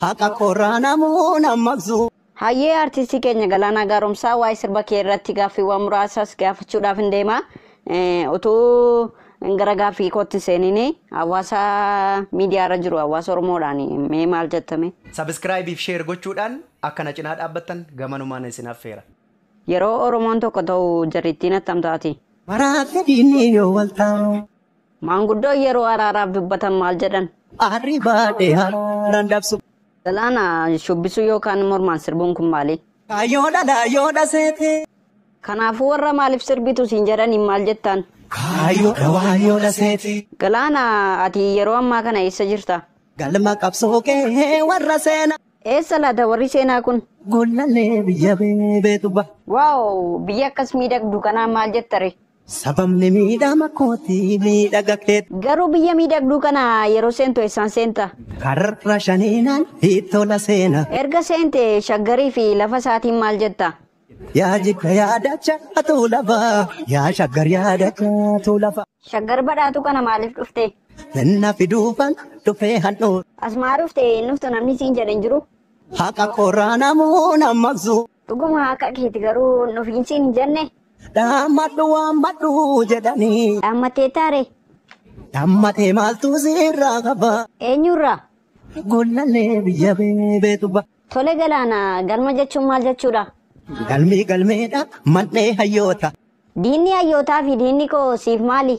haqa korana muna magzu. Hayyee artistii keenya Galaanaa Gaaromsaa waa'ee sirba kee irratti gaaffiiwwan muraasas gaafachuudhaaf hin deema. Utuu gara gaaffii kootti seenini hawaasa miidiyaarra jiru hawaasa Oromoodhaan mee maal jettame? Subscribe if share gochuudhaan akkana cinaa dhaabbattan gamanumaan isin affeera. Yeroo Oromoon tokko ta'u jarittiin attamtaati. Maraate diinni yoo waltaa'u. Maanguddoo yeroo araaraaf dubbatan maal jedhan? Arri baadhee haaraan dabsu. Galaana shubbisuu yookaan mormaan sirbuun kun maali? Kaayyoodha seete. Kanaafuu warra maaliif sirbitu siin jedhaniin maal jettaan? Kaayyoodha seete. Galaana ati yeroo ammaa kana eessa jirta? Galma qabsoo kee warra seena. Eessa laata warri seenaa kun? Gollallee biyya beebeetu ba. Waaw biyya akkas miidhagdu kanaa maal jettare? Sababni miidhama kooti miidhaga keet. Garuu biyya miidhagduu kana yeroo seentu eessaan seenta? Karra shaniinaan hiittola seena. Erga seente shaggarii fi lafa isaatiin maal jetta? Yaa jikka yaadacha atu lafa. Yaa shaggar yaadacha atu lafa. Shaggar badhaatu kana maaliif dhufte? Minna fiduufan dhufee handhuur. Asmaa dhufte nuftu namni siin jedhan jiru? Haqa korraa namuun ammaqsu. Dhuguma haqa keeti garuu nufiin siin jenne? Dhaammadhu waammadhu jedhanii. Dhaammatee taare? Dhaammatee maaltu sirraa qaba? Eenyurraa? Gollallee biyya beebeetu ba. Tole Galaana galma jechuun maal jechuudha? Galmeedha mannee hayyoota. Diinni hayyootaa fi diinni koo siif maali?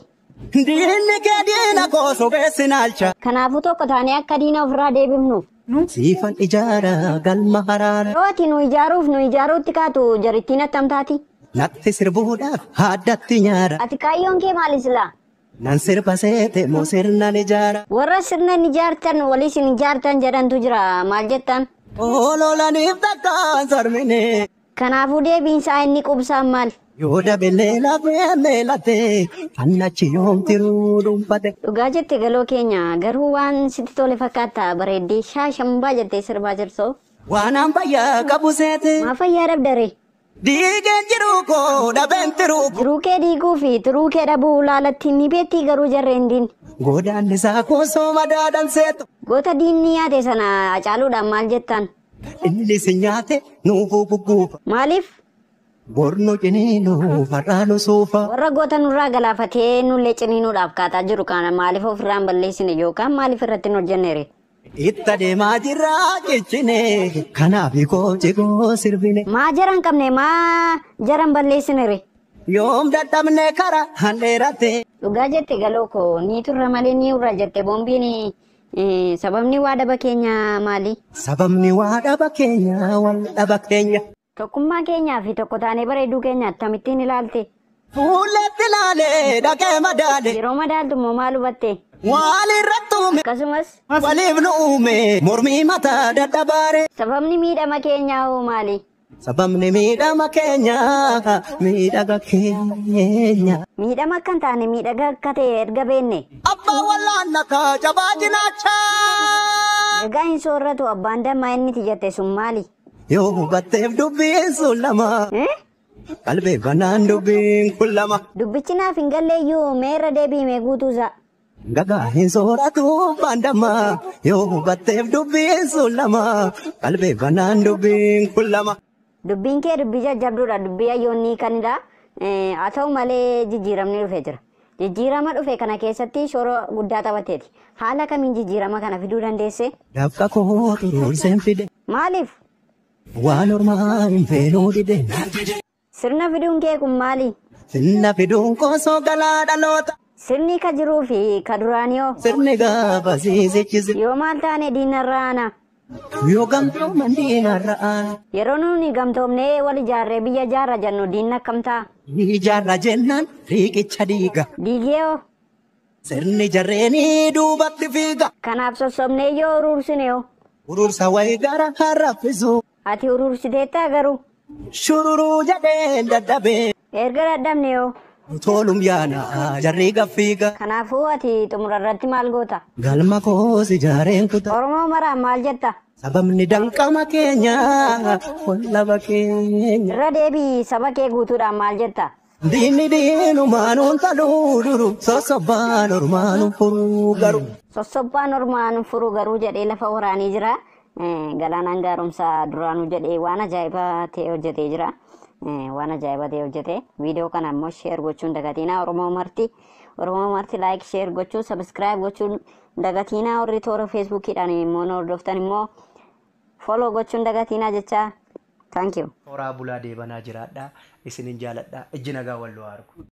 Diinni kee diina koo sobeessi naalcha. Kanaafuu tokko taanee akka diina ofirraa deebifnuuf. Siifan ijaara galma haraara. Yoo ati nu ijaaruutti kaatu jarittiin attamtaati? Natti sirbuudhaaf haaddatti nyaara. Ati kaayyoon kee maali silaa? Nan sirba seete moo sirnan ijaara. Warra sirnan ijaartan waliis hin ijaartan jedhantu jira maal jettan? Oololaniif takkaan sarmine. Kanaafuu deebiinsaa inni qubsaan maal? Yoo dabelee lafee meelatee annachi yoomtiruu dhuunfate. Dhugaa jette galoo keenya garuu waan sitti tole fakkaata bareeddee shaashambaa jettee sirbaa jirtu. Waan ammayyaa qabu seete. Maa fayyaa dhabdare? Diigeen jiruu koo dhabeen tiruu. Jiruu kee diiguu fi tiruu kee dhabuu laalatti ni beektii garuu jarreen diin. Godaan isaa koosoo madaadan seetu. Goota diinni yaate sana acaaluudhaan maal jettan? Inni si nyaate nuufuu bugguufa. Maaliif? Borno ciniinuu farraanu suufa. Warra goota nurraa galaafatee nullee ciniinuudhaaf kaataa jiru kana maaliif ofirraan balleessine yookaan maaliif irratti hin hojjenneere? Itti deemaa jirraa jechine kanaaf koo sirbine. Maa jaran qabne maa jaran balleessineere? Yoom dadhabne kara handheerate. Dhugaa jette galoo koo ni turre malee ni urra jette boombiin sababni waa dhaba keenya maali? Sababni waa dhaba keenya wal dhaba keenya. Tokkummaa keenyaa fi tokko taanee bareeduu keenya akkamittiin ilaalte? Fuulletti ilaalee dhaqee madaale. Yeroo madaaltu immoo maal hubatte? Waan irratti uume. Akkasumas waliif nu uume mormii mataa dadhabaare. Sababni miidhama keenyaa hoo maali? Sababni miidhama keenyaa miidhaga keenya. Miidhama akka hin taane miidhaga akka ta'e erga beenne. Abbaan wallaan nakaa jabaa jinaachaa. Ergaa hin soorratu abbaan dammaa inni tijjatte sun maali? Yoo hubatteef dubbiin sun lama. Qalbeeffannaan dubbiin kun lama. Dubbichi naaf hin galleeyyuu meerra deebiimee guutuusa. Gagaa hin sooratu baandama. Yoo hubatteef dubbiin sun lama. Qalbeeffannaan dubbiin kun lama. Dubbiin kee dubbii jajjabduudha. Dubbii hayyoonnii kanidha. Haa ta'u malee jijjiiramni dhufee jira. Jijjiirama dhufe kana keessatti shoora guddaa taphateeti. Haala kamiin jijjiirama kana fiduu dandeesse? Dafqa koo turuurseen fide. Maaliif? Waan ormaa hin feenuu dide. Sirna fiduun kee kun maali? Sirna fiduun koosoo galaa dhaloota. Sirni ka jiruu fi ka duraanii hoo? Sirni gaafa siisichise. Yoo maal taane diinarra aana? Yoo gamtooman diinarra aana. Yeroo nuuni gamtoomnee wal ijaarree biyya ijaarra jennu diinni akkam ta'a? Ijaarra jennaan riiqicha diiga. Diigee hoo? Sirni jarreenii duubatti fiiga. Kanaaf sossobnee yoo uruursine hoo? Urursa wayii gara harraffisu. Ati uruursiteettaa garuu? Shururuu jedhee dadhabee. Erga dadhabne hoo? Tolum yaana jarri gaffiiga. Kanaafuu ati xumura irratti maal goota? Galma koos ijaareen kuta. Oromoo maraan maal jetta? Sababni danqama keenya wallaba keenya. Irra deebii saba kee guutuudhaan maal jetta? Diinni diinumaanuun taluu duru sossobbaan ormaanuun furuu garu. Sossobbaan ormaanuun furuu garuu jedhee lafa waraanii jira. Galaanaan gaaromsaa duraanuu jedhee waan ajaa'ibaa ta'e hojjetee jira. Waan ajaa'ibaa ta'e hojjete. Viidiyoo kana immoo sheer gochuun dagatiinaa Oromoo marti laayik sheer gochuun sabiskiraayib gochuun dagatiinaa warri toora feesbuukiidhaan immoo hordoftan immoo follow gochuun dagatiinaa jecha. Thank you. Horaa bulaa deebanaa jiraadha. Isinin jaaladha. Ijji nagaa wal argu.